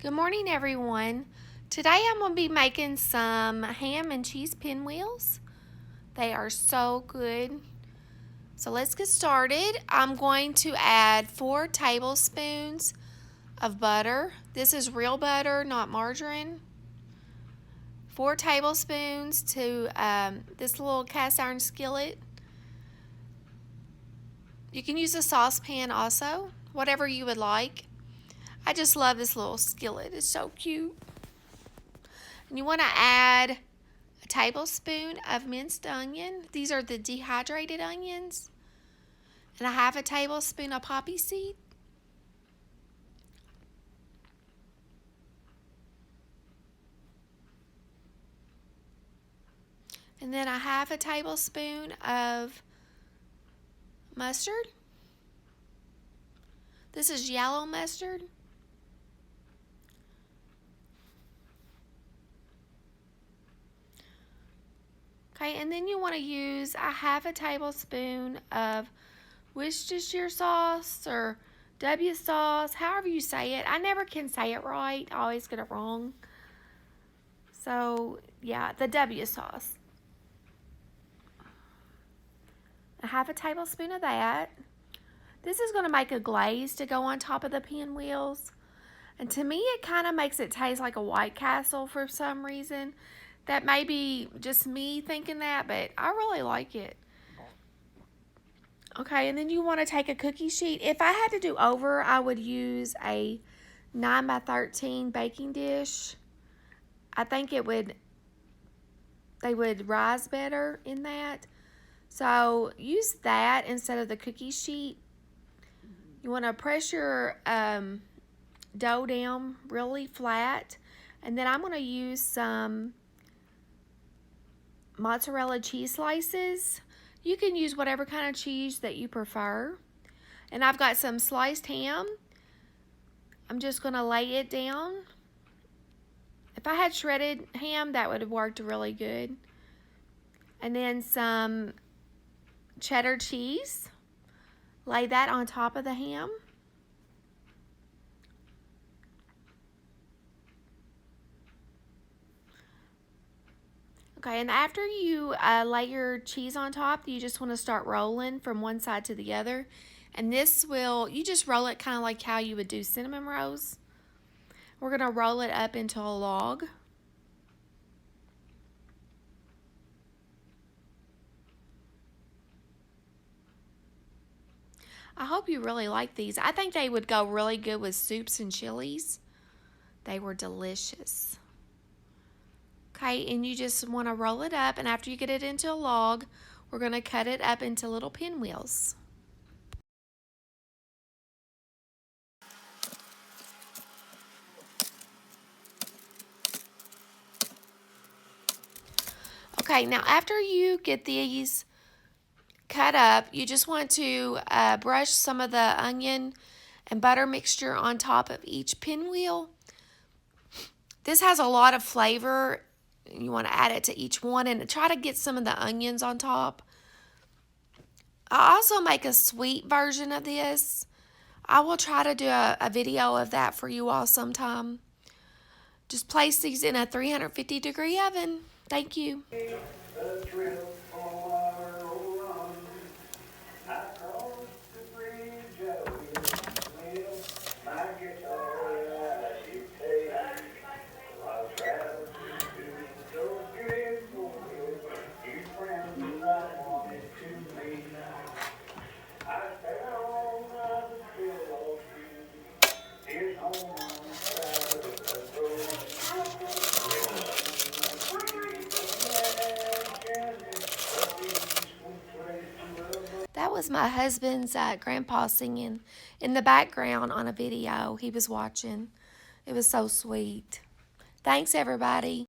Good morning, everyone. Today I'm going to be making some ham and cheese pinwheels. They are so good. So let's get started. I'm going to add 4 tablespoons of butter. This is real butter, not margarine. 4 tablespoons to this little cast iron skillet. You can use a saucepan also, whatever you would like. I just love this little skillet. It's so cute. And you want to add a tablespoon of minced onion. These are the dehydrated onions. And a half a tablespoon of poppy seed. And then a half a tablespoon of mustard. This is yellow mustard. Okay, and then you want to use a half a tablespoon of Worcestershire sauce or W sauce, however you say it. I never can say it right. I always get it wrong. So, yeah, the W sauce. A half a tablespoon of that. This is going to make a glaze to go on top of the pinwheels. And to me, it kind of makes it taste like a White Castle for some reason. That may be just me thinking that, but I really like it. Okay, and then you want to take a cookie sheet. If I had to do over, I would use a 9 by 13 baking dish. I think they would rise better in that. So use that instead of the cookie sheet. You want to press your dough down really flat. And then I'm going to use some mozzarella cheese slices. You can use whatever kind of cheese that you prefer. And I've got some sliced ham. I'm just going to lay it down. If I had shredded ham, that would have worked really good. And then some cheddar cheese. Lay that on top of the ham. Okay, and after you lay your cheese on top, you just want to start rolling from one side to the other. And this will, you just roll it kind of like how you would do cinnamon rolls. We're going to roll it up into a log. I hope you really like these. I think they would go really good with soups and chilies. They were delicious. Okay, and you just want to roll it up, and after you get it into a log, we're going to cut it up into little pinwheels. Okay, now after you get these cut up, you just want to brush some of the onion and butter mixture on top of each pinwheel. This has a lot of flavor. You want to add it to each one and try to get some of the onions on top. I also make a sweet version of this. I will try to do a video of that for you all sometime. Just place these in a 350-degree oven. Thank you. That was my husband's grandpa singing in the background on a video he was watching. It was so sweet. Thanks, everybody.